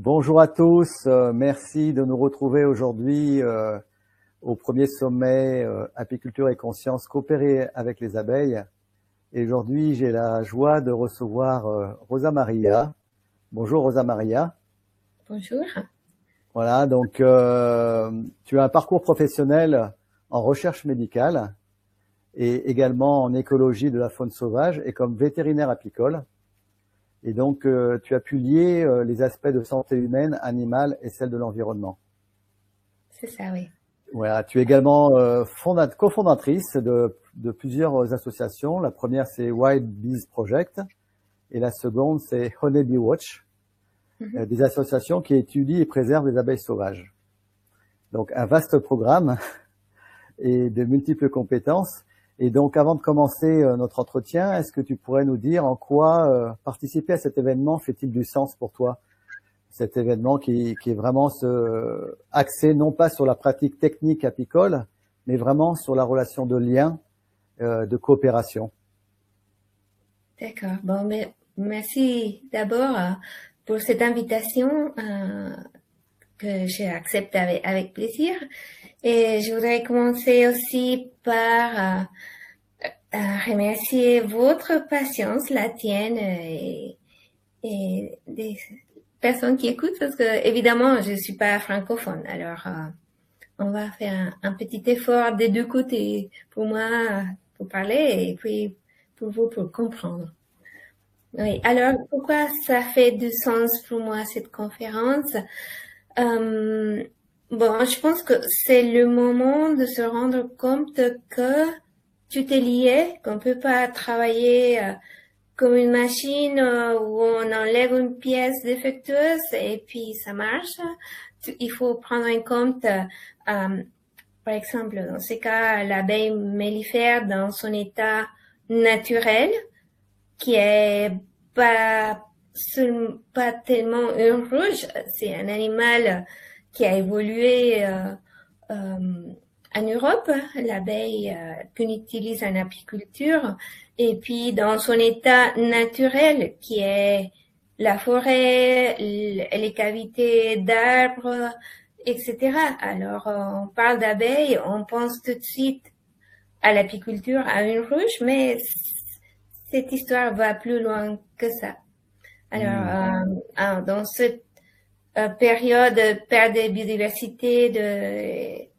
Bonjour à tous, merci de nous retrouver aujourd'hui au premier sommet Apiculture et Conscience, coopérer avec les abeilles. Et aujourd'hui, j'ai la joie de recevoir Rosa Maria. Bonjour Rosa Maria. Bonjour. Voilà, donc tu as un parcours professionnel en recherche médicale et également en écologie de la faune sauvage et comme vétérinaire apicole. Et donc, tu as pu lier les aspects de santé humaine, animale et celle de l'environnement. C'est ça, oui. Voilà, tu es également cofondatrice de plusieurs associations. La première, c'est Wild Bees Project et la seconde, c'est Honeybee Watch, des associations qui étudient et préservent les abeilles sauvages. Donc, un vaste programme et de multiples compétences. Et donc, avant de commencer notre entretien, est-ce que tu pourrais nous dire en quoi participer à cet événement fait-il du sens pour toi? Cet événement qui est vraiment axé non pas sur la pratique technique apicole, mais vraiment sur la relation de lien, de coopération. D'accord. Bon, mais merci d'abord pour cette invitation que j'ai acceptée avec plaisir. Et je voudrais commencer aussi par remercier votre patience, la tienne et des personnes qui écoutent, parce que évidemment je suis pas francophone. Alors on va faire un petit effort des deux côtés, pour moi pour parler et puis pour vous pour comprendre. Oui. Alors pourquoi ça fait du sens pour moi cette conférence? Bon, je pense que c'est le moment de se rendre compte que tout est lié, qu'on peut pas travailler comme une machine où on enlève une pièce défectueuse et puis ça marche. Il faut prendre en compte, par exemple, dans ce cas, l'abeille mellifère dans son état naturel, qui est pas tellement une rouge, c'est un animal qui a évolué en Europe, l'abeille qu'on utilise en apiculture, et puis dans son état naturel qui est la forêt, les cavités d'arbres, etc. Alors on parle d'abeilles, on pense tout de suite à l'apiculture, à une ruche, mais cette histoire va plus loin que ça. Alors dans cette période de perte de biodiversité, de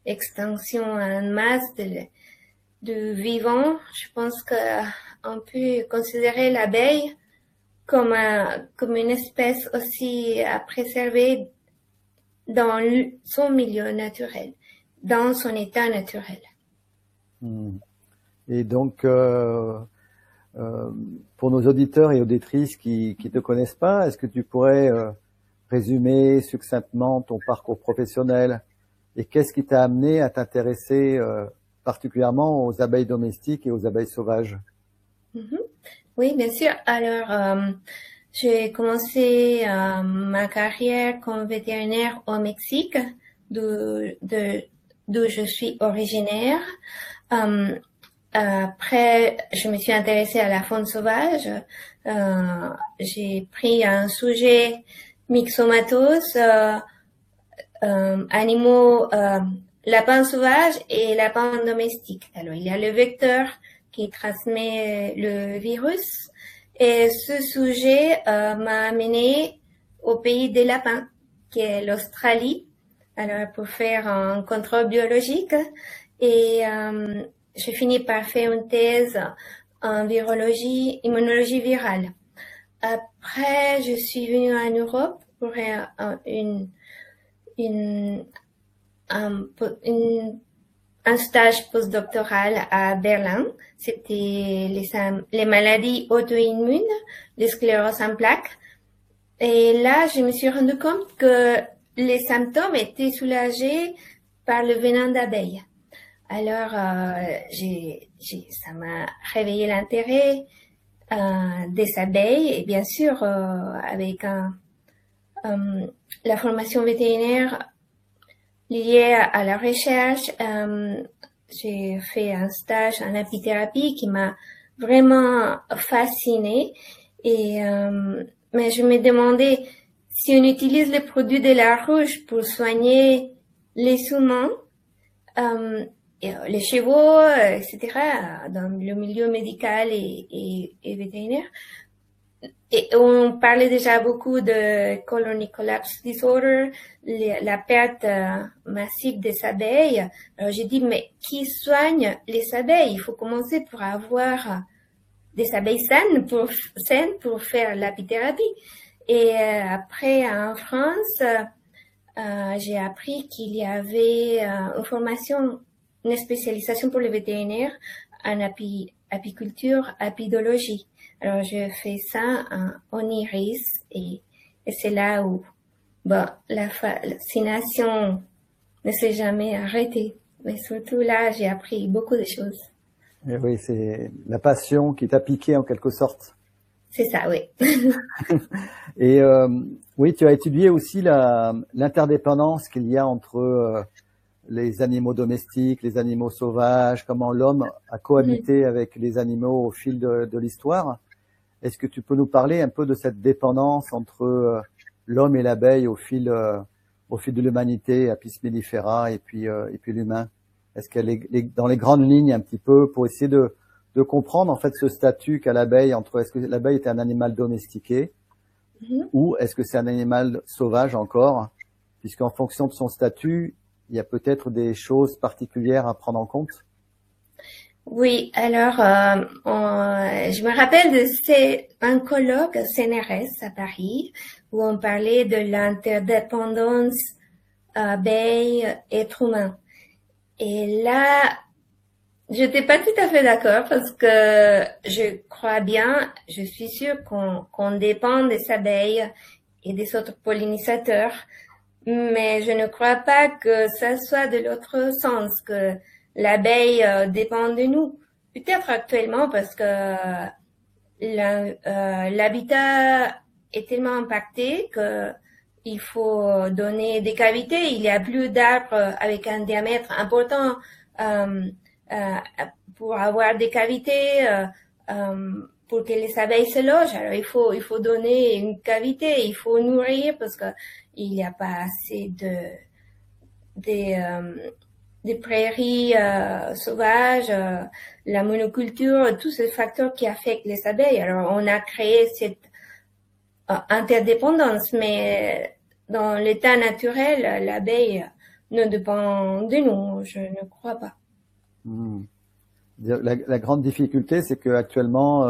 extinction en masse de vivants, je pense que on peut considérer l'abeille comme une espèce aussi à préserver dans son milieu naturel, dans son état naturel. Et donc, pour nos auditeurs et auditrices qui te connaissent pas, est-ce que tu pourrais résumer succinctement ton parcours professionnel et qu'est-ce qui t'a amené à t'intéresser particulièrement aux abeilles domestiques et aux abeilles sauvages? Oui, bien sûr. Alors, j'ai commencé ma carrière comme vétérinaire au Mexique, d'où je suis originaire. Après, je me suis intéressée à la faune sauvage. J'ai pris un sujet myxomatose, animaux, lapins sauvages et lapins domestiques. Alors, il y a le vecteur qui transmet le virus et ce sujet m'a amené au pays des lapins, qui est l'Australie. Alors, pour faire un contrôle biologique et j'ai fini par faire une thèse en virologie, immunologie virale. Après, je suis venue en Europe pour un stage postdoctoral à Berlin. C'était les maladies auto-immunes, les scléroses en plaques. Et là, je me suis rendu compte que les symptômes étaient soulagés par le venin d'abeille. Alors, ça m'a réveillé l'intérêt des abeilles et bien sûr, avec la formation vétérinaire liée à la recherche, j'ai fait un stage en apithérapie qui m'a vraiment fascinée et mais je me demandais si on utilise les produits de la ruche pour soigner les humains, les chevaux, etc., dans le milieu médical et vétérinaire. Et on parlait déjà beaucoup de colony collapse disorder, la perte massive des abeilles. Alors j'ai dit, mais qui soigne les abeilles? Il faut commencer pour avoir des abeilles saines pour faire l'apithérapie. Et après, en France, j'ai appris qu'il y avait une formation, une spécialisation pour les vétérinaires en apiculture, apidologie. Alors, je fais ça en Iris et c'est là où la fascination ne s'est jamais arrêtée. Mais surtout là, j'ai appris beaucoup de choses. Et oui, c'est la passion qui t'a piqué en quelque sorte. C'est ça, oui. Et oui, tu as étudié aussi l'interdépendance qu'il y a entre les animaux domestiques, les animaux sauvages, comment l'homme a cohabité avec les animaux au fil de l'histoire. Est-ce que tu peux nous parler un peu de cette dépendance entre l'homme et l'abeille au fil de l'humanité, Apis mellifera et puis l'humain? Est-ce qu'elle est dans les grandes lignes un petit peu pour essayer de comprendre en fait ce statut qu'a l'abeille entre est-ce que l'abeille est un animal domestiqué ou est-ce que c'est un animal sauvage encore, puisqu'en fonction de son statut, il y a peut-être des choses particulières à prendre en compte? Oui, alors je me rappelle un colloque CNRS à Paris où on parlait de l'interdépendance abeille-être humain. Et là, j'étais pas tout à fait d'accord parce que je crois bien, je suis sûre qu'on dépend des abeilles et des autres pollinisateurs, mais je ne crois pas que ça soit de l'autre sens, que l'abeille dépend de nous. Peut-être actuellement parce que l'habitat est tellement impacté que il faut donner des cavités. Il y a plus d'arbres avec un diamètre important pour avoir des cavités pour que les abeilles se logent. Alors il faut donner une cavité, il faut nourrir parce que il n'y a pas assez des prairies sauvages, la monoculture, tous ces facteurs qui affectent les abeilles. Alors on a créé cette interdépendance, mais dans l'état naturel, l'abeille ne dépend de nous, je ne crois pas. La grande difficulté, c'est que actuellement,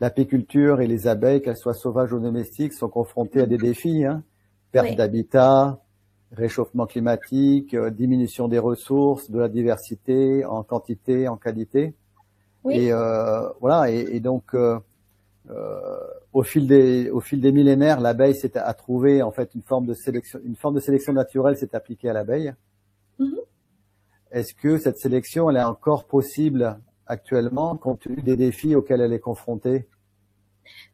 l'apiculture et les abeilles, qu'elles soient sauvages ou domestiques, sont confrontées à des défis, perte d'habitat, réchauffement climatique, diminution des ressources, de la diversité en quantité, en qualité. Et voilà. Et donc, au fil des millénaires, l'abeille a trouvé en fait une forme de sélection naturelle s'est appliquée à l'abeille. Est-ce que cette sélection, elle est encore possible actuellement compte tenu des défis auxquels elle est confrontée?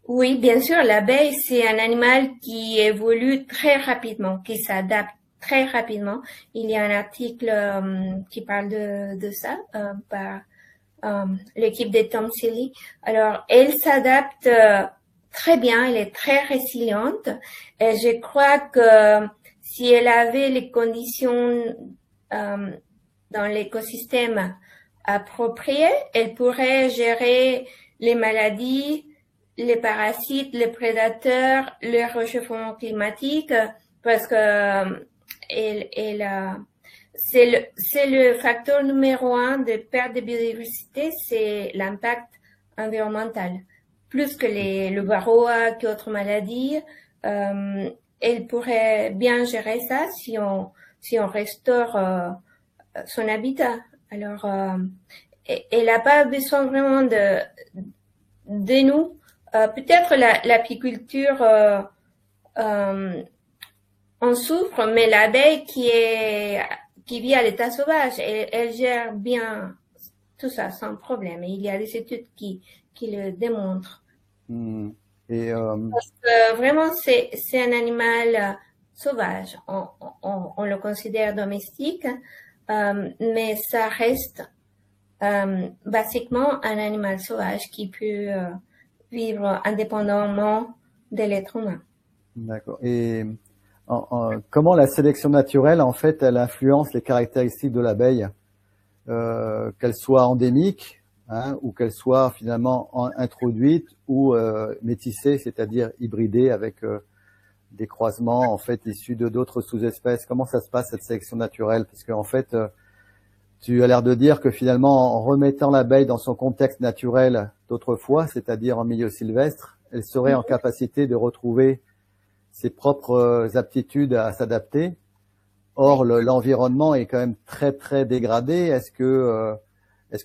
Oui, bien sûr, l'abeille, c'est un animal qui évolue très rapidement, qui s'adapte très rapidement. Il y a un article qui parle de ça par l'équipe de Tom Seeley. Alors, elle s'adapte très bien, elle est très résiliente. Et je crois que si elle avait les conditions dans l'écosystème appropriées, elle pourrait gérer les maladies, les parasites, les prédateurs, le réchauffement climatique, parce que c'est le facteur numéro 1 de perte de biodiversité, c'est l'impact environnemental. Plus que le varroa qu'autres maladies, elle pourrait bien gérer ça si on restaure son habitat. Alors, elle n'a pas besoin vraiment de nous. Peut-être l'apiculture en souffre, mais l'abeille qui vit à l'état sauvage, elle gère bien tout ça sans problème. Et il y a des études qui le démontrent. Parce que vraiment, c'est un animal sauvage. On le considère domestique, mais ça reste basiquement un animal sauvage qui peut vivre indépendamment de l'être humain. D'accord. Et comment la sélection naturelle, en fait, elle influence les caractéristiques de l'abeille, qu'elle soit endémique, hein, ou qu'elle soit finalement introduite ou métissée, c'est-à-dire hybridée avec des croisements en fait issus de d'autres sous-espèces. Comment ça se passe cette sélection naturelle? Parce qu'en fait, tu as l'air de dire que finalement, en remettant l'abeille dans son contexte naturel d'autrefois, c'est-à-dire en milieu sylvestre, elle serait en capacité de retrouver ses propres aptitudes à s'adapter. Or, l'environnement est quand même très très dégradé. Est-ce que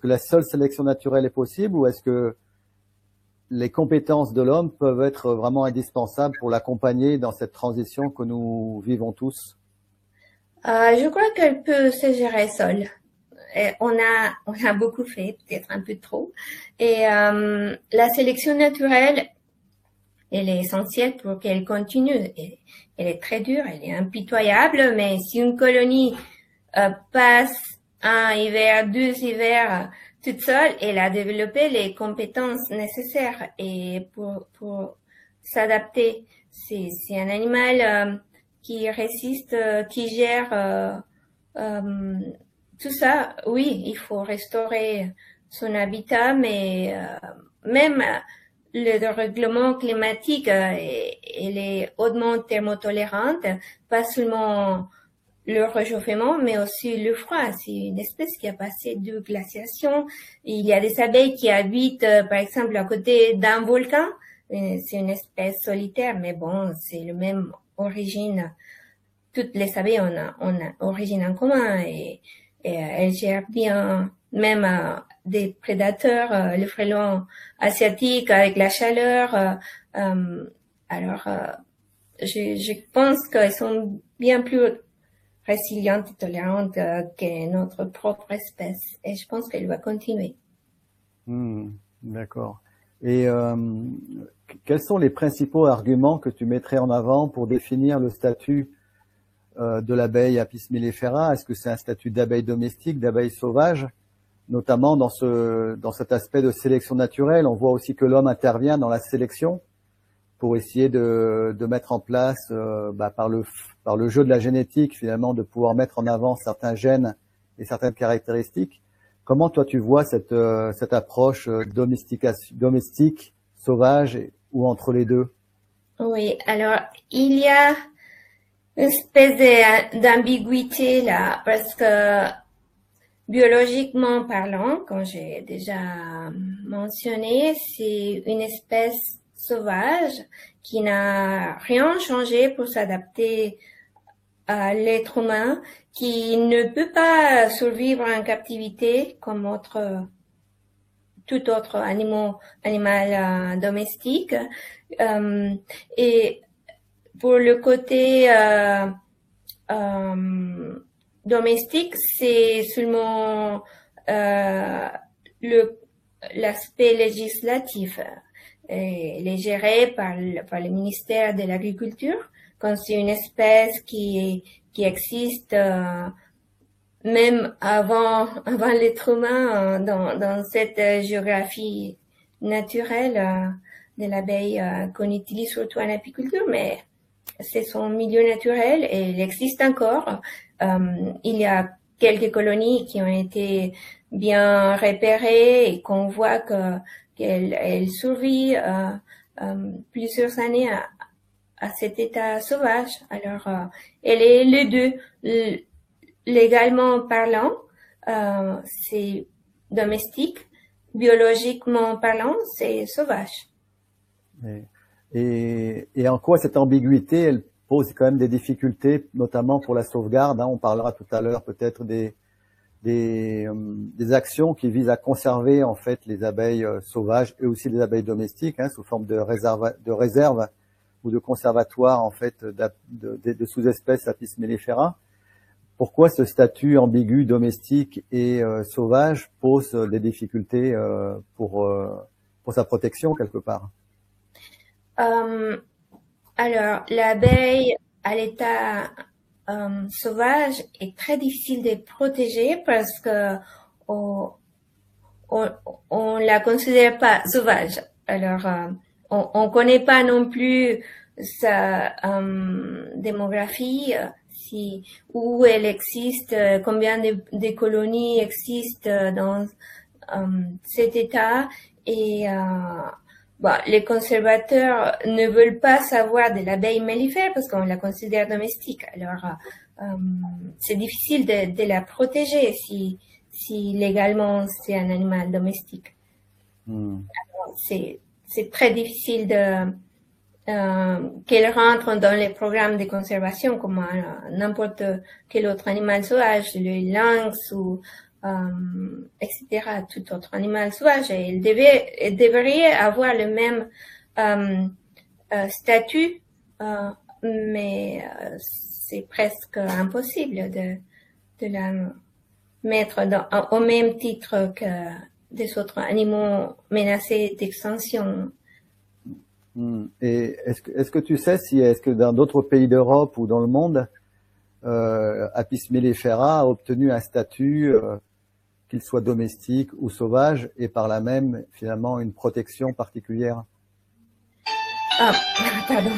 la seule sélection naturelle est possible, ou est-ce que les compétences de l'homme peuvent être vraiment indispensables pour l'accompagner dans cette transition que nous vivons tous? Je crois qu'elle peut se gérer seule. Et on a beaucoup fait, peut-être un peu trop. Et la sélection naturelle, elle est essentielle pour qu'elle continue. Elle est très dure, elle est impitoyable, mais si une colonie passe un hiver, 2 hivers toute seule, elle a développé les compétences nécessaires et pour s'adapter. C'est un animal qui résiste, qui gère tout ça. Oui, il faut restaurer son habitat, mais même le règlement climatique et les hautement thermotolérantes, pas seulement le réchauffement, mais aussi le froid. C'est une espèce qui a passé de glaciation. Il y a des abeilles qui habitent, par exemple, à côté d'un volcan. C'est une espèce solitaire, mais bon, c'est le même origine. Toutes les abeilles ont origine en commun et elles gèrent bien même des prédateurs, le frelon asiatique avec la chaleur. Alors, je pense qu'elles sont bien plus résiliente et tolérante que notre propre espèce. Et je pense qu'elle va continuer. D'accord. Et quels sont les principaux arguments que tu mettrais en avant pour définir le statut de l'abeille Apis mellifera? Est-ce que c'est un statut d'abeille domestique, d'abeille sauvage, notamment dans cet aspect de sélection naturelle? On voit aussi que l'homme intervient dans la sélection pour essayer de mettre en place, par le jeu de la génétique, finalement, de pouvoir mettre en avant certains gènes et certaines caractéristiques. Comment toi tu vois cette approche domestique, sauvage, ou entre les deux? Oui, alors il y a une espèce d'ambiguïté là, parce que biologiquement parlant, comme j'ai déjà mentionné, c'est une espèce sauvage qui n'a rien changé pour s'adapter à l'être humain, qui ne peut pas survivre en captivité comme tout autre animal domestique. Et pour le côté domestique, c'est seulement l'aspect législatif. Elle est gérée par le ministère de l'Agriculture, quand c'est une espèce qui existe même avant l'être humain dans cette géographie naturelle de l'abeille qu'on utilise surtout en apiculture, mais c'est son milieu naturel et il existe encore. Il y a quelques colonies qui ont été bien repérées et qu'on voit qu'elle survit plusieurs années à cet état sauvage. Alors, elle est les deux. Légalement parlant, c'est domestique. Biologiquement parlant, c'est sauvage. Et en quoi cette ambiguïté, elle pose quand même des difficultés, notamment pour la sauvegarde, hein. On parlera tout à l'heure peut-être des actions qui visent à conserver en fait les abeilles sauvages et aussi les abeilles domestiques, hein, sous forme de réserve ou de conservatoire en fait de sous-espèces Apis mellifera. Pourquoi ce statut ambigu domestique et sauvage pose des difficultés pour sa protection quelque part? Alors, l'abeille à l'état sauvage est très difficile de protéger parce que on la considère pas sauvage. Alors, on connaît pas non plus sa démographie, où elle existe, combien de colonies existent dans cet État. Et les conservateurs ne veulent pas savoir de l'abeille mellifère parce qu'on la considère domestique. Alors, c'est difficile de la protéger si légalement c'est un animal domestique. Alors, c'est très difficile qu'elle rentre dans les programmes de conservation comme n'importe quel autre animal sauvage, le lynx ou etc., tout autre animal sauvage. Elle devrait avoir le même statut, mais c'est presque impossible de la mettre au même titre que des autres animaux menacés d'extinction. Et est-ce que tu sais est-ce que dans d'autres pays d'Europe ou dans le monde, Apis mellifera a obtenu un statut, qu'il soit domestique ou sauvage, et par là même finalement une protection particulière? Ah, pardon.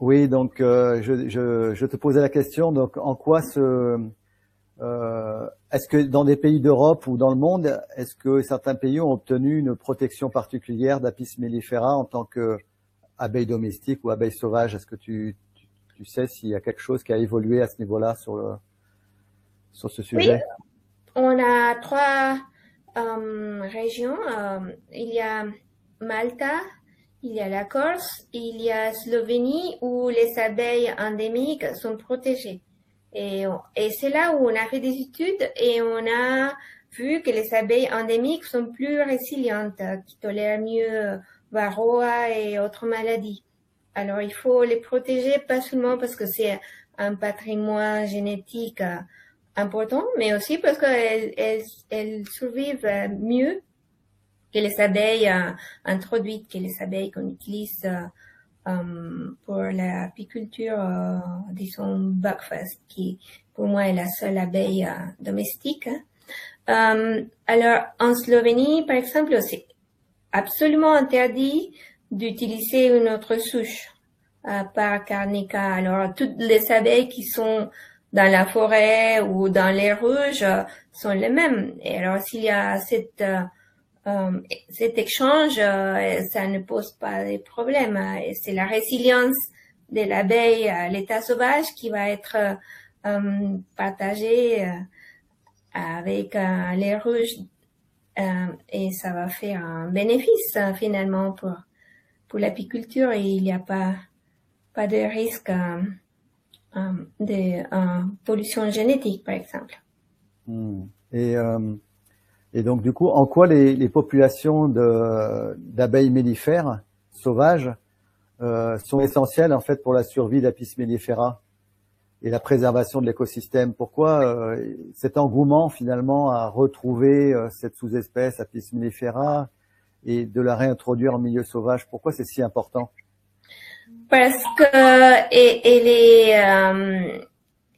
Oui, donc je te posais la question, donc en quoi est-ce que dans des pays d'Europe ou dans le monde, est-ce que certains pays ont obtenu une protection particulière d'Apis mellifera en tant qu'abeille domestique ou abeille sauvage? Est-ce que tu sais s'il y a quelque chose qui a évolué à ce niveau-là sur ce sujet? Oui, on a 3 régions. Il y a Malta, il y a la Corse, il y a Slovénie où les abeilles endémiques sont protégées. Et c'est là où on a fait des études et on a vu que les abeilles endémiques sont plus résilientes, qui tolèrent mieux varroa et autres maladies. Alors il faut les protéger pas seulement parce que c'est un patrimoine génétique important, mais aussi parce qu'elles survivent mieux que les abeilles introduites, que les abeilles qu'on utilise pour l'apiculture, disons Buckfast, qui pour moi est la seule abeille domestique. Alors en Slovénie, par exemple, c'est absolument interdit d'utiliser une autre souche par Carnica. Alors toutes les abeilles qui sont dans la forêt ou dans les ruches sont les mêmes. Et alors s'il y a cet échange, ça ne pose pas de problème. C'est la résilience de l'abeille à l'état sauvage qui va être partagée avec les ruches, et ça va faire un bénéfice finalement pour l'apiculture, et il n'y a pas de risque de pollution génétique, par exemple. Et donc, du coup, en quoi les populations d'abeilles mellifères sauvages sont essentielles en fait pour la survie d'Apis mellifera et la préservation de l'écosystème? Pourquoi cet engouement finalement à retrouver cette sous-espèce Apis mellifera et de la réintroduire en milieu sauvage? Pourquoi c'est si important? Parce que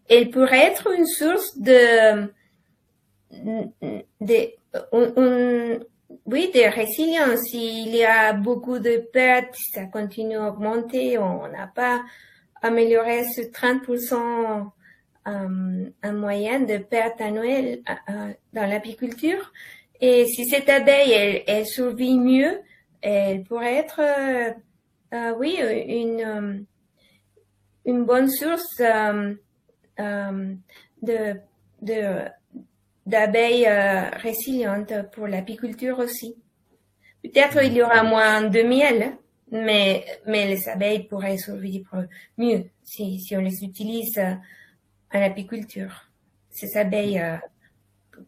elle pourrait être une source de résilience. Il y a beaucoup de pertes, ça continue à augmenter. On n'a pas amélioré ce 30% en moyenne de pertes annuelles dans l'apiculture. Et si cette abeille, elle survit mieux, elle pourrait être une bonne source d'abeilles résilientes pour l'apiculture aussi. Peut-être il y aura moins de miel, mais les abeilles pourraient survivre mieux si on les utilise en apiculture. Ces abeilles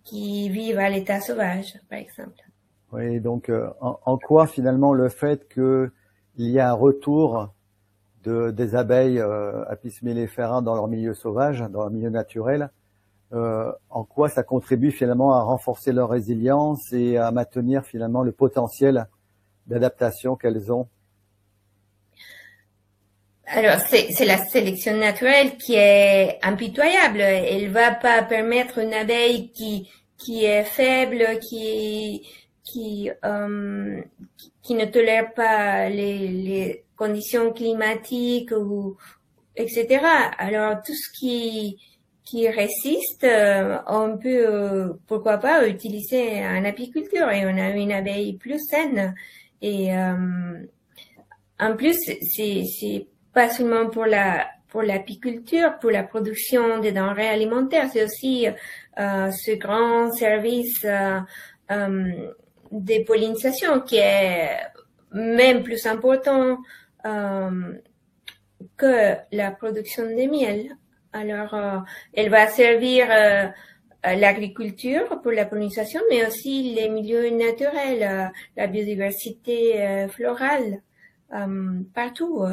qui vivent à l'état sauvage, par exemple. Oui, donc en quoi finalement le fait qu'il y a un retour des abeilles Apis mellifera dans leur milieu sauvage, dans leur milieu naturel, en quoi ça contribue finalement à renforcer leur résilience et à maintenir finalement le potentiel d'adaptation qu'elles ont? Alors, c'est la sélection naturelle qui est impitoyable. Elle va pas permettre une abeille qui est faible, qui ne tolère pas les conditions climatiques ou etc. Alors, tout ce qui résiste, on peut, pourquoi pas, utiliser en apiculture et on a une abeille plus saine. Et en plus, c'est pas seulement pour l'apiculture, pour la production des denrées alimentaires, c'est aussi ce grand service des pollinisations qui est même plus important que la production de miel. Alors, elle va servir l'agriculture pour la pollinisation, mais aussi les milieux naturels, la biodiversité florale, partout.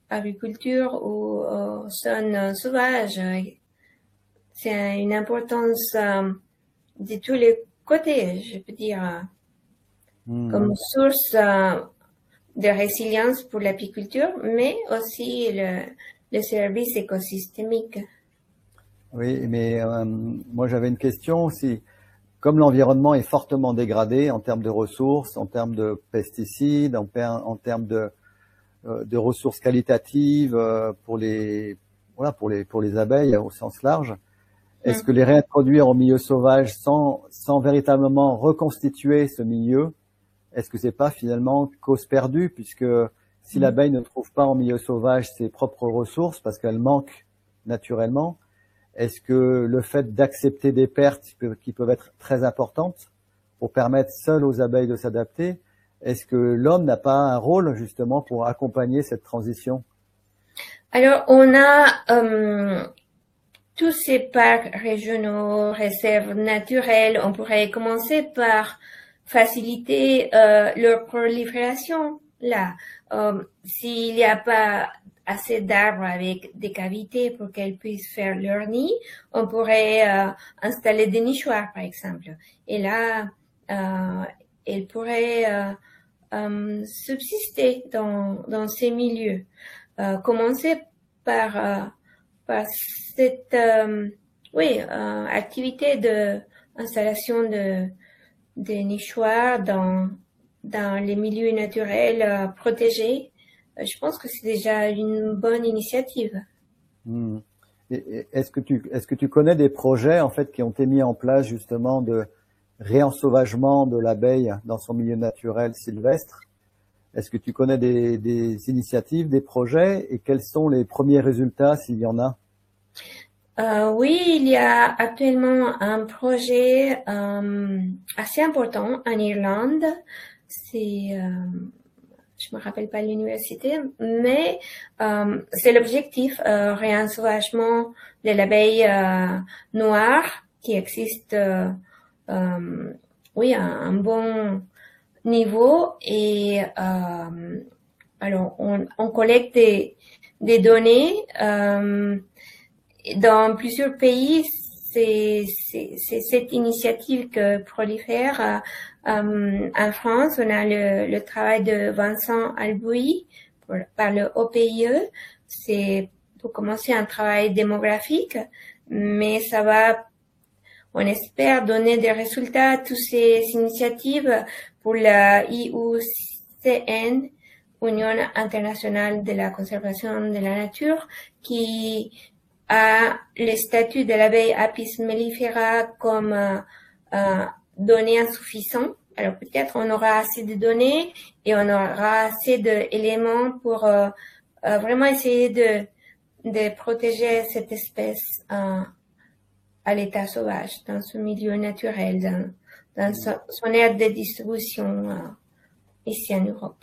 Agriculture ou zone sauvage. C'est une importance de tous les côtés, je peux dire, comme source de résilience pour l'apiculture, mais aussi le service écosystémique. Oui, mais moi j'avais une question aussi. Comme l'environnement est fortement dégradé en termes de ressources, en termes de pesticides, en termes de ressources qualitatives pour les abeilles au sens large. Est-ce que les réintroduire au milieu sauvage sans véritablement reconstituer ce milieu, est-ce que c'est pas finalement cause perdue, puisque si l'abeille ne trouve pas en milieu sauvage ses propres ressources parce qu'elle manque naturellement, est-ce que le fait d'accepter des pertes qui peuvent être très importantes pour permettre seules aux abeilles de s'adapter, est-ce que l'homme n'a pas un rôle justement pour accompagner cette transition? Alors, on a tous ces parcs régionaux, réserves naturelles. On pourrait commencer par faciliter leur prolifération. Là, s'il n'y a pas assez d'arbres avec des cavités pour qu'elles puissent faire leur nid, on pourrait installer des nichoirs, par exemple. Et là, elles pourraient subsister dans ces milieux. Commencer par cette activité de installation de nichoirs dans les milieux naturels protégés. Je pense que c'est déjà une bonne initiative. Est-ce que tu connais des projets en fait qui ont été mis en place justement de réensauvagement de l'abeille dans son milieu naturel sylvestre? Est-ce que tu connais des initiatives, des projets, et quels sont les premiers résultats s'il y en a? Oui, il y a actuellement un projet assez important en Irlande. C'est, je me rappelle pas l'université, mais c'est l'objectif réensauvagement de l'abeille noire qui existe, oui, à un bon niveau. Et alors on collecte des données dans plusieurs pays. C'est cette initiative que prolifère. En France, on a le travail de Vincent Albouy par le OPIE. C'est pour commencer un travail démographique, mais ça va, on espère, donner des résultats à toutes ces initiatives pour la IUCN, Union internationale de la conservation de la nature, qui a le statut de l'abeille Apis mellifera comme données insuffisantes. Alors peut-être on aura assez de données et on aura assez d'éléments pour vraiment essayer de protéger cette espèce à l'état sauvage, dans ce milieu naturel, dans son aire de distribution ici en Europe.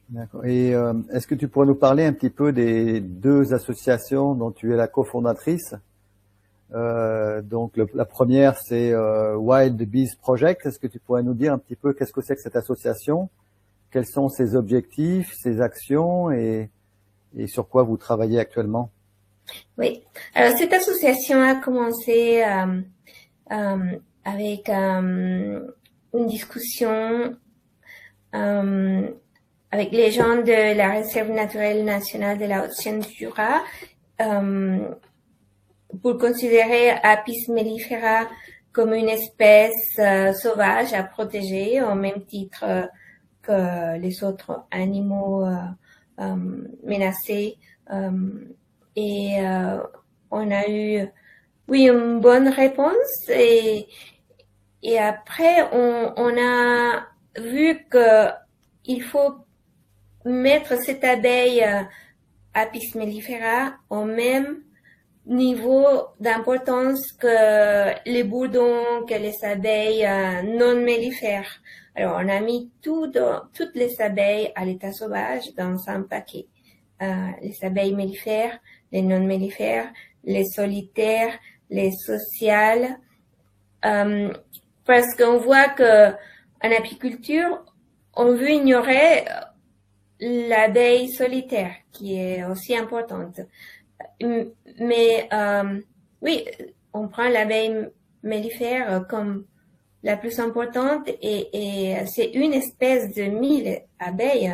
D'accord. Et est-ce que tu pourrais nous parler un petit peu des deux associations dont tu es la cofondatrice? Donc la première, c'est Wild Bees Project. Est-ce que tu pourrais nous dire un petit peu qu'est-ce que c'est que cette association? Quels sont ses objectifs, ses actions et sur quoi vous travaillez actuellement? Oui. Alors, cette association a commencé avec une discussion avec les gens de la Réserve naturelle nationale de la Haute-Seine du Jura pour considérer Apis mellifera comme une espèce sauvage à protéger au même titre que les autres animaux menacés. Et on a eu, oui, une bonne réponse. Et après, on a vu que il faut mettre cette abeille Apis mellifera au même niveau d'importance que les bourdons, que les abeilles non mellifères. Alors, on a mis toutes les abeilles à l'état sauvage dans un paquet. Les abeilles mellifères, les non mellifères, les solitaires, les sociales, parce qu'on voit que en apiculture, on veut ignorer l'abeille solitaire, qui est aussi importante. Mais oui, on prend l'abeille mellifère comme la plus importante et c'est une espèce de 1000 abeilles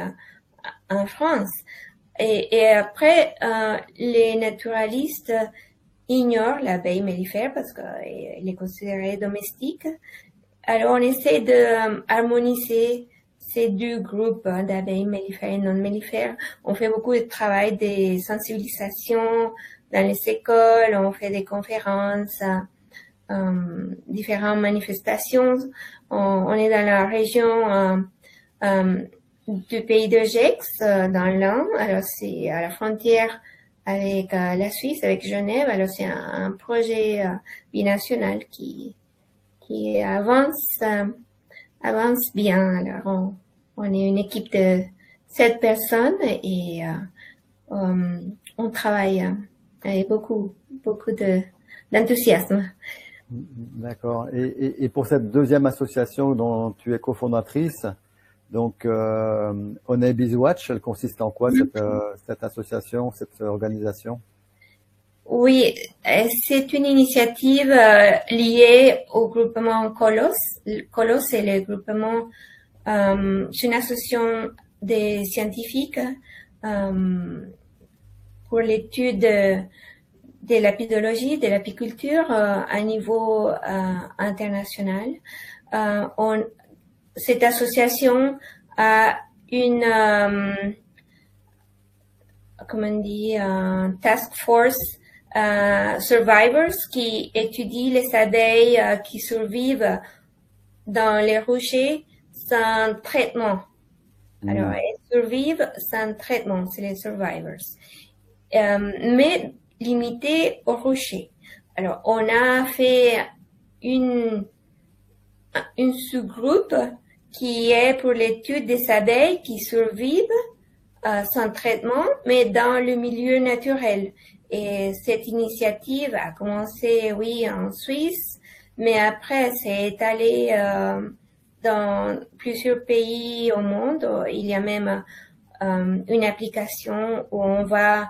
en France. Et après, les naturalistes ignorent l'abeille mellifère parce qu'elle est considérée domestique. Alors, on essaie de harmoniser ces deux groupes d'abeilles mellifères et non mellifères. On fait beaucoup de travail de sensibilisation dans les écoles, on fait des conférences, différentes manifestations. On est dans la région du pays de Gex, dans l'Ain. Alors, c'est à la frontière avec la Suisse, avec Genève. Alors, c'est un projet binational qui avance bien. Alors, on est une équipe de 7 personnes et on travaille avec beaucoup d'enthousiasme. D'accord. Et pour cette deuxième association dont tu es cofondatrice, donc Honeybees Watch, elle consiste en quoi cette association, cette organisation? Oui, c'est une initiative liée au groupement Colos. Colos, c'est le groupement, c'est une association des scientifiques pour l'étude de l'apidologie, de l'apiculture à niveau international. Cette association a une, comment on dit, task force survivors qui étudie les abeilles qui survivent dans les rochers sans traitement. Alors, elles survivent sans traitement, c'est les survivors. Mais limitées aux rochers. Alors, on a fait une sous-groupe qui est pour l'étude des abeilles qui survivent sans traitement, mais dans le milieu naturel. Et cette initiative a commencé, oui, en Suisse, mais après, c'est étalé dans plusieurs pays au monde. Il y a même une application où on va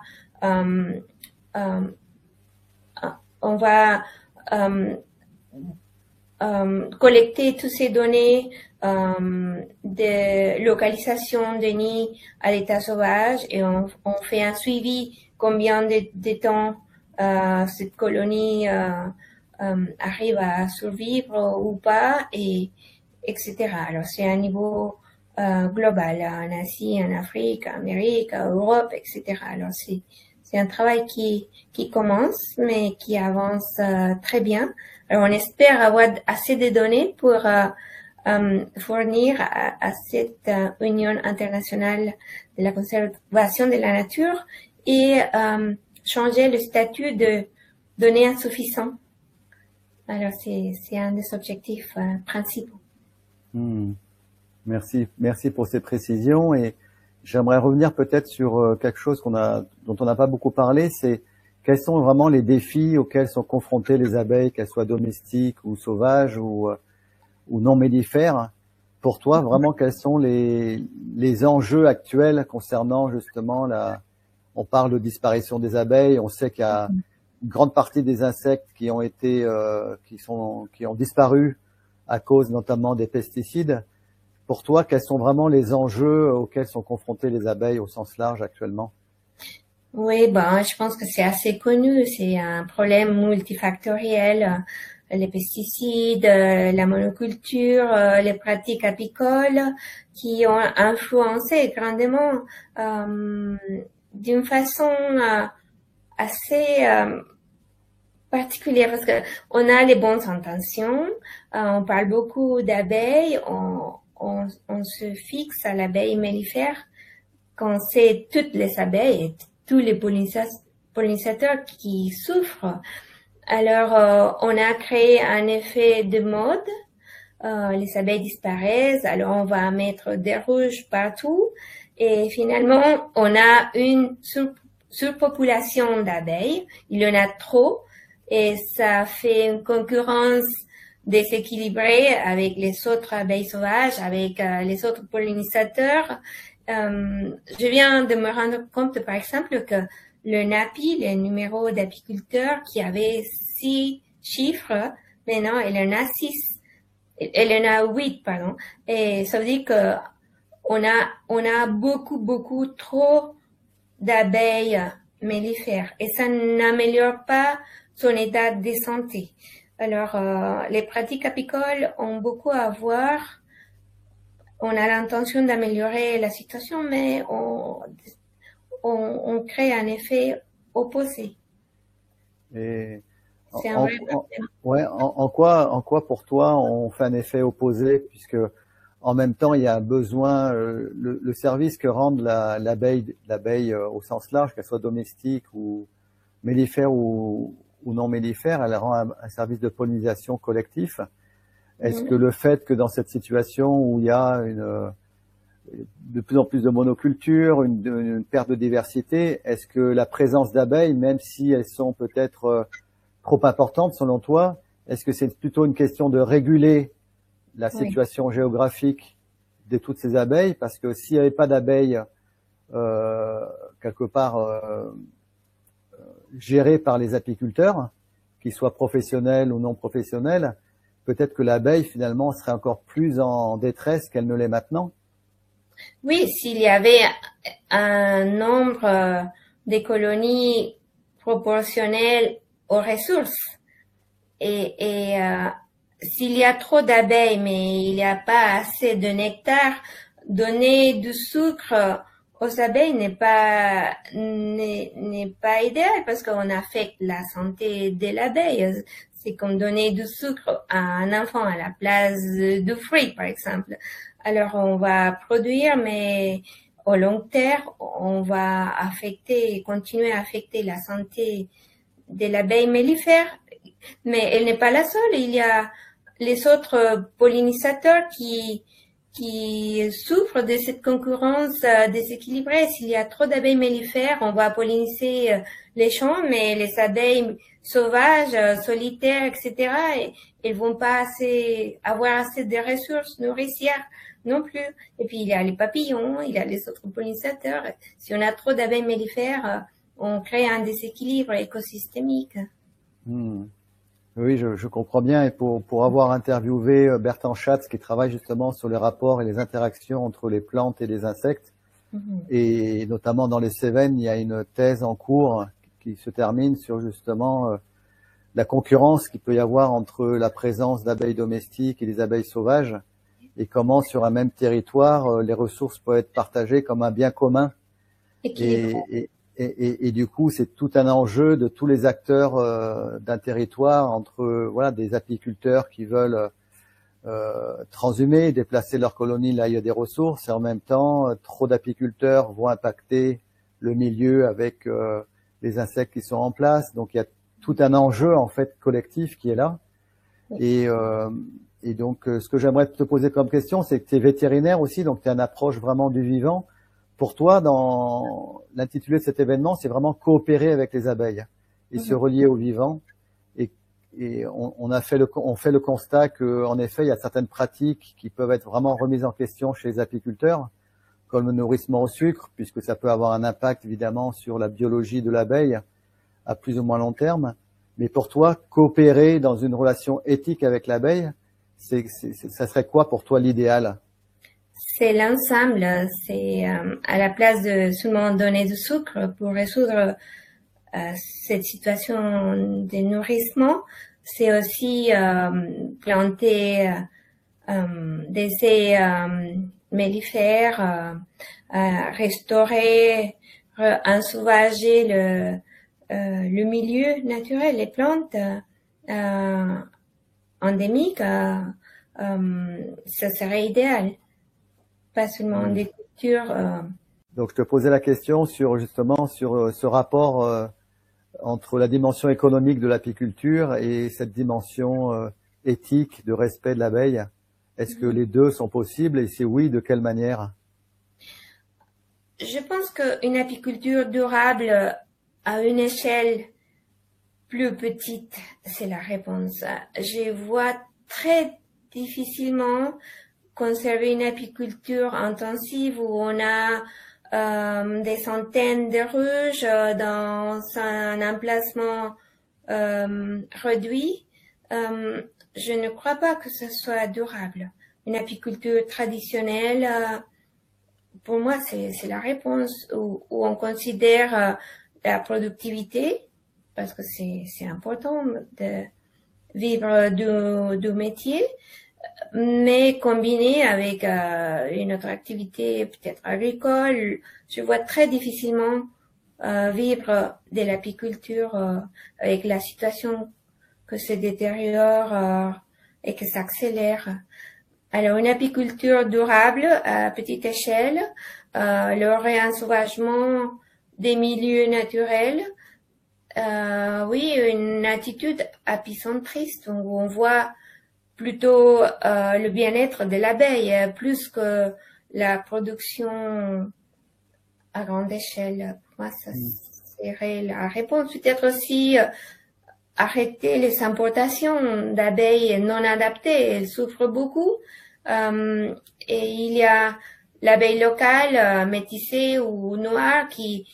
collecter toutes ces données de localisation de nids à l'état sauvage et on fait un suivi combien de temps cette colonie arrive à survivre ou pas et etc. Alors c'est un niveau global en Asie, en Afrique, en Amérique, en Europe, etc. Alors c'est un travail qui commence mais qui avance très bien. Alors on espère avoir assez de données pour fournir à cette Union internationale de la conservation de la nature et changer le statut de données insuffisantes. Alors c'est un des objectifs principaux. Merci pour ces précisions et j'aimerais revenir peut-être sur quelque chose dont on n'a pas beaucoup parlé, c'est quels sont vraiment les défis auxquels sont confrontées les abeilles, qu'elles soient domestiques ou sauvages ou non mellifères. Pour toi, vraiment, quels sont les enjeux actuels concernant justement on parle de disparition des abeilles. On sait qu'il y a une grande partie des insectes qui ont été, qui ont disparu à cause notamment des pesticides. Pour toi, quels sont vraiment les enjeux auxquels sont confrontées les abeilles au sens large actuellement? Oui, ben, je pense que c'est assez connu. C'est un problème multifactoriel. Les pesticides, la monoculture, les pratiques apicoles qui ont influencé grandement d'une façon assez particulière, parce que on a les bonnes intentions, on parle beaucoup d'abeilles, on se fixe à l'abeille mellifère quand c'est toutes les abeilles et tous les pollinisateurs qui souffrent. Alors, on a créé un effet de mode. Les abeilles disparaissent, alors on va mettre des rouges partout. Et finalement, on a une surpopulation d'abeilles. Il y en a trop. Et ça fait une concurrence déséquilibrée avec les autres abeilles sauvages, avec les autres pollinisateurs. Je viens de me rendre compte, par exemple, que le NAPI, le numéro d'apiculteur, qui avait 6 chiffres, maintenant il en a 6. Elle en a 8, pardon. Et ça veut dire que on a beaucoup trop d'abeilles mellifères. Et ça n'améliore pas son état de santé. Alors, les pratiques apicoles ont beaucoup à voir. On a l'intention d'améliorer la situation, mais on crée un effet opposé. Et C'est un vrai problème. en quoi pour toi on fait un effet opposé, puisque en même temps il y a un besoin, le service que rend l'abeille au sens large, qu'elle soit domestique ou mellifère ou non mellifère, elle rend un service de pollinisation collectif. Est-ce que le fait que dans cette situation où il y a de plus en plus de monoculture, une perte de diversité, est-ce que la présence d'abeilles, même si elles sont peut-être trop importantes selon toi, est-ce que c'est plutôt une question de réguler la situation géographique de toutes ces abeilles? Parce que s'il n'y avait pas d'abeilles quelque part gérées par les apiculteurs, qu'ils soient professionnels ou non professionnels, peut-être que l'abeille finalement serait encore plus en détresse qu'elle ne l'est maintenant. Oui, s'il y avait un nombre de colonies proportionnel aux ressources et s'il y a trop d'abeilles mais il n'y a pas assez de nectar, donner du sucre aux abeilles n'est pas idéal parce qu'on affecte la santé de l'abeille. C'est comme donner du sucre à un enfant à la place du fruit, par exemple. Alors, on va produire, mais au long terme, on va continuer à affecter la santé de l'abeille mellifère. Mais elle n'est pas la seule. Il y a les autres pollinisateurs qui souffrent de cette concurrence déséquilibrée. S'il y a trop d'abeilles mellifères, on va polliniser les champs, mais les abeilles sauvages, solitaires, etc., elles vont pas avoir assez de ressources nourricières non plus. Et puis, il y a les papillons, il y a les autres pollinisateurs. Si on a trop d'abeilles mellifères, on crée un déséquilibre écosystémique. Oui, je comprends bien. Et pour avoir interviewé Bertrand Schatz, qui travaille justement sur les rapports et les interactions entre les plantes et les insectes, et notamment dans les Cévennes, il y a une thèse en cours qui se termine sur justement la concurrence qu'il peut y avoir entre la présence d'abeilles domestiques et des abeilles sauvages, et comment sur un même territoire, les ressources peuvent être partagées comme un bien commun. Et du coup, c'est tout un enjeu de tous les acteurs d'un territoire, entre des apiculteurs qui veulent transhumer, déplacer leurs colonies là où il y a des ressources, et en même temps, trop d'apiculteurs vont impacter le milieu avec les insectes qui sont en place. Donc, il y a tout un enjeu en fait collectif qui est là. Et donc, ce que j'aimerais te poser comme question, c'est que tu es vétérinaire aussi, donc tu as une approche vraiment du vivant. Pour toi, dans l'intitulé de cet événement, c'est vraiment coopérer avec les abeilles et se relier au vivant. Et on fait le constat que, en effet, il y a certaines pratiques qui peuvent être vraiment remises en question chez les apiculteurs. comme le nourrissement au sucre, puisque ça peut avoir un impact évidemment sur la biologie de l'abeille à plus ou moins long terme. Mais pour toi, coopérer dans une relation éthique avec l'abeille, ça serait quoi pour toi l'idéal? C'est l'ensemble, c'est à la place de seulement donner du sucre pour résoudre cette situation de nourrissement, c'est aussi planter des mellifères, restaurer, ensauvager le milieu naturel, les plantes endémiques, ça serait idéal. Pas seulement des cultures. Donc, je te posais la question sur justement sur ce rapport entre la dimension économique de l'apiculture et cette dimension éthique de respect de l'abeille. Est-ce que les deux sont possibles et si oui, de quelle manière? Je pense qu'une apiculture durable à une échelle plus petite, c'est la réponse. Je vois très difficilement conserver une apiculture intensive où on a des centaines de ruches dans un emplacement réduit. Je ne crois pas que ce soit durable. Une apiculture traditionnelle, pour moi, c'est la réponse où on considère la productivité, parce que c'est important de vivre du métier, mais combiné avec une autre activité peut-être agricole. Je vois très difficilement vivre de l'apiculture avec la situation que se détériore et que s'accélère. Alors, une apiculture durable à petite échelle, le réensauvagement des milieux naturels, oui, une attitude apicentriste où on voit plutôt le bien-être de l'abeille plus que la production à grande échelle. Pour moi, ça serait la réponse. Peut-être aussi arrêter les importations d'abeilles non adaptées. Elles souffrent beaucoup. Et il y a l'abeille locale, métissée ou noire, qui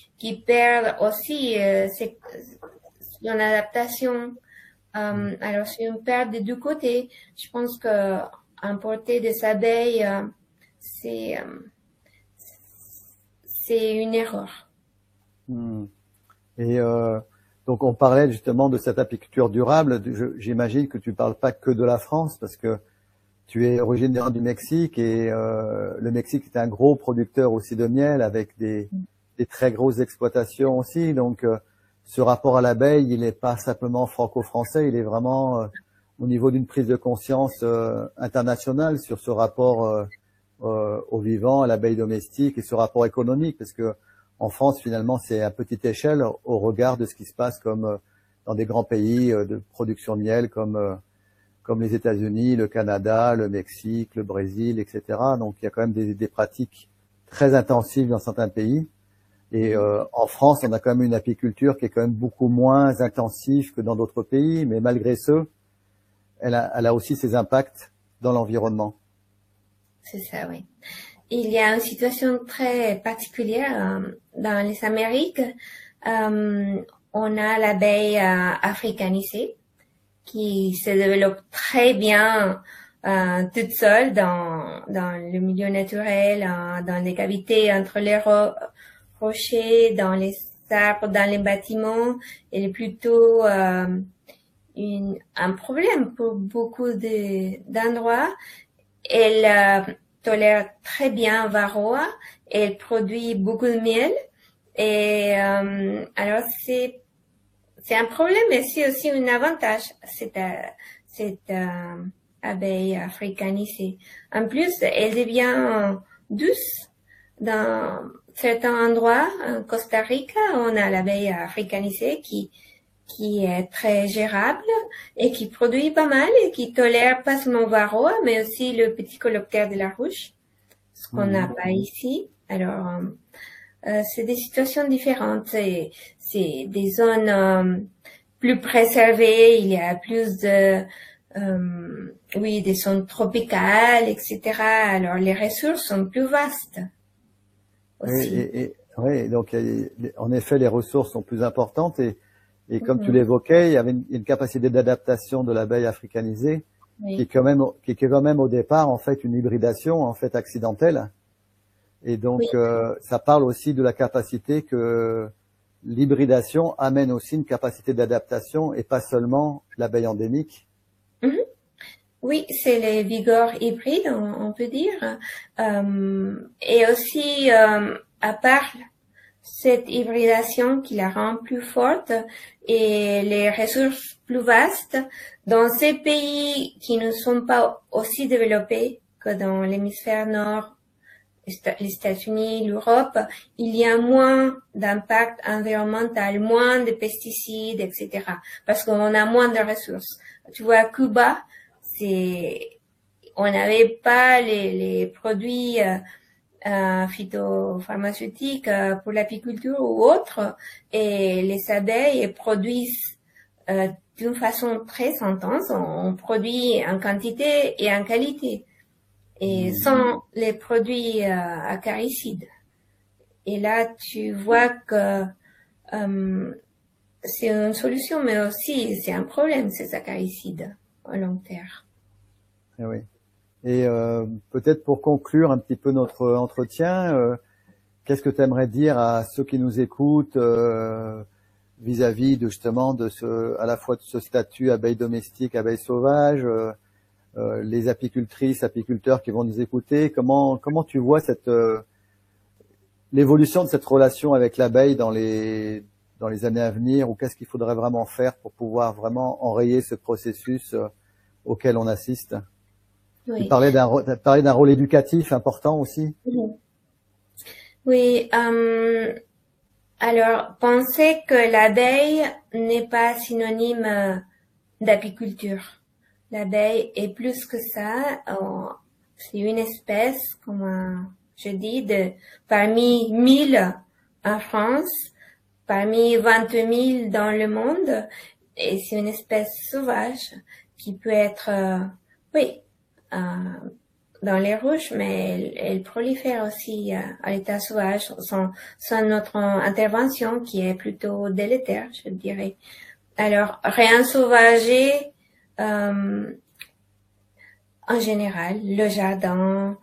perd aussi son adaptation. Alors c'est une perte des deux côtés. Je pense que importer des abeilles, c'est une erreur. Et donc on parlait justement de cette apiculture durable. J'imagine que tu parles pas que de la France parce que tu es originaire du Mexique et le Mexique est un gros producteur aussi de miel avec des très grosses exploitations aussi. Donc ce rapport à l'abeille, il n'est pas simplement franco-français, il est vraiment au niveau d'une prise de conscience internationale sur ce rapport au vivant, à l'abeille domestique et ce rapport économique, parce que en France finalement c'est à petite échelle au regard de ce qui se passe comme dans des grands pays de production de miel comme les États-Unis, le Canada, le Mexique, le Brésil, etc. Donc il y a quand même des pratiques très intensives dans certains pays. Et en France, on a quand même une apiculture qui est quand même beaucoup moins intensive que dans d'autres pays, mais malgré ce, elle a aussi ses impacts dans l'environnement. C'est ça, oui. Il y a une situation très particulière dans les Amériques. On a l'abeille africanisée qui se développe très bien toute seule dans le milieu naturel, dans les cavités entre les rochers, dans les arbres, dans les bâtiments. Elle est plutôt un problème pour beaucoup d'endroits. Elle tolère très bien varroa. Elle produit beaucoup de miel. Et alors c'est un problème, mais c'est aussi un avantage, cette abeille africanisée. En plus, elle devient douce. Dans certains endroits, en Costa Rica, on a l'abeille africanisée qui est très gérable et qui produit pas mal et qui tolère pas seulement varroa, mais aussi le petit coloptère de la ruche, ce qu'on n'a pas ici. Alors, c'est des situations différentes. C'est des zones plus préservées. Il y a plus de, oui, des zones tropicales, etc. Alors, les ressources sont plus vastes. aussi. Oui, donc en effet, les ressources sont plus importantes et comme tu l'évoquais, il y avait une capacité d'adaptation de l'abeille africanisée qui est quand même au départ en fait une hybridation en fait accidentelle. Et donc ça parle aussi de la capacité que l'hybridation amène aussi une capacité d'adaptation et pas seulement l'abeille endémique. Oui, c'est les vigores hybrides, on peut dire. Et aussi, à part cette hybridation qui la rend plus forte et les ressources plus vastes, dans ces pays qui ne sont pas aussi développés que dans l'hémisphère nord, les États-Unis, l'Europe, il y a moins d'impact environnemental, moins de pesticides, etc. Parce qu'on a moins de ressources. Tu vois, à Cuba, on n'avait pas les produits phytopharmaceutiques pour l'apiculture ou autres, et les abeilles produisent d'une façon très intense. On produit en quantité et en qualité, et sans les produits acaricides. Et là, tu vois que c'est une solution, mais aussi c'est un problème, ces acaricides à long terme. Oui. Et peut-être pour conclure un petit peu notre entretien, qu'est-ce que tu aimerais dire à ceux qui nous écoutent vis-à-vis de justement à la fois de ce statut abeille domestique, abeille sauvage, les apicultrices, apiculteurs qui vont nous écouter, comment tu vois l'évolution de cette relation avec l'abeille dans les années à venir, ou qu'est-ce qu'il faudrait vraiment faire pour pouvoir vraiment enrayer ce processus auquel on assiste? Tu parlais d'un rôle éducatif important aussi. Oui. Alors, pensez que l'abeille n'est pas synonyme d'apiculture. L'abeille est plus que ça. C'est une espèce, comme je dis, parmi 1000 en France, parmi 22 000 dans le monde. Et c'est une espèce sauvage qui peut être, dans les rouges, mais elle prolifère aussi à l'état sauvage sans notre intervention qui est plutôt délétère, je dirais. Alors, réensauvager en général le jardin,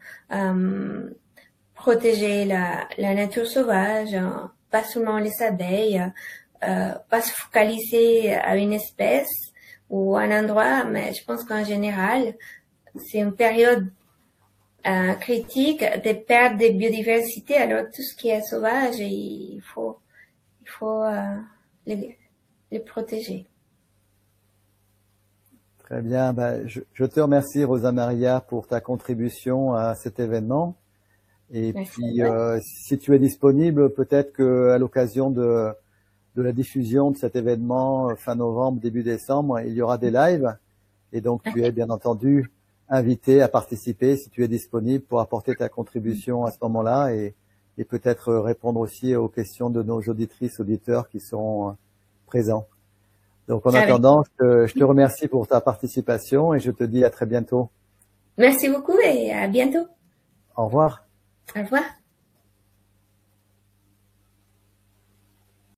protéger la nature sauvage, pas seulement les abeilles, pas se focaliser à une espèce ou un endroit, mais je pense qu'en général, c'est une période critique de perte de biodiversité. Alors tout ce qui est sauvage, il faut les protéger. Très bien. Je te remercie, Rosa Maria, pour ta contribution à cet événement. Et puis, si tu es disponible, peut-être que à l'occasion de la diffusion de cet événement fin novembre, début décembre, il y aura des lives. Et donc, tu es bien entendu invité à participer si tu es disponible pour apporter ta contribution à ce moment-là et peut-être répondre aussi aux questions de nos auditrices, auditeurs qui seront présents. Donc, en attendant, je te remercie pour ta participation et je te dis à très bientôt. Merci beaucoup et à bientôt. Au revoir. Au revoir.